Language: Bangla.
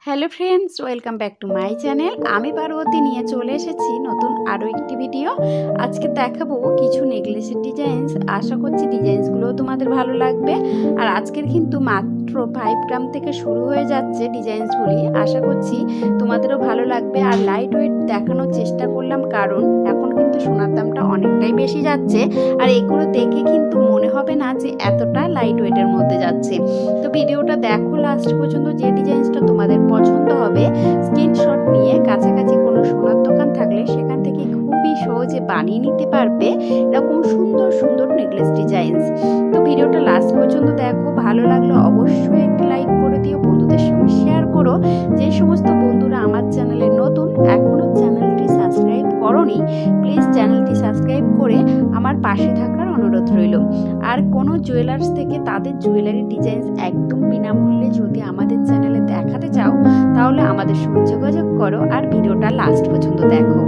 Hello friends, welcome back to my channel. আমি পার্বতী নিয়ে চলে এসেছি নতুন আরও একটি ভিডিও। আজকে দেখাবো কিছু নেকলেসের ডিজাইনস। আশা করছি ডিজাইনসগুলোও তোমাদের ভালো লাগবে। আর আজকের কিন্তু মাত্র 5 গ্রাম থেকে শুরু হয়ে যাচ্ছে ডিজাইনসগুলি। আশা করছি তোমাদেরও ভালো লাগবে। আর লাইট ওয়েট দেখানোর চেষ্টা করলাম, কারণ এখন কিন্তু সোনার দামটা অনেকটাই বেশি যাচ্ছে। আর এগুলো দেখে কিন্তু মনে হবে না যে এতটা লাইট ওয়েটের মধ্যে যাচ্ছে। তো ভিডিওটা দেখো লাস্ট পর্যন্ত। যে ডিজাইনসটা তোমাদের পছন্দ হবে স্ক্রিনশট নিয়ে কাছাকাছি কোনো সোনার দোকান থাকলে সেখান থেকে খুবই সহজে বানিয়ে নিতে পারবে এরকম সুন্দর সুন্দর নেকলেস ডিজাইনস। তো ভিডিওটা লাস্ট পর্যন্ত দেখো। ভালো লাগলে অবশ্যই একটা লাইক করে দিও, বন্ধুদের সঙ্গে শেয়ার করো। যে সমস্ত বন্ধুরা আমার চ্যানেলে নতুন, এখনও চ্যানেলটি সাবস্ক্রাইব করোনি, প্লিজ চ্যানেলটি সাবস্ক্রাইব করে আমার পাশে থাকার অনুরোধ রইল। আর কোনো জুয়েলার্স থেকে তাদের জুয়েলারি ডিজাইনস একদম বিনামূল্যে যদি আমাদের চ্যানেলে দেখাতে চাও, তাহলে আমাদের সঙ্গে যোগাযোগ করো আর ভিডিওটা লাস্ট পর্যন্ত দেখো।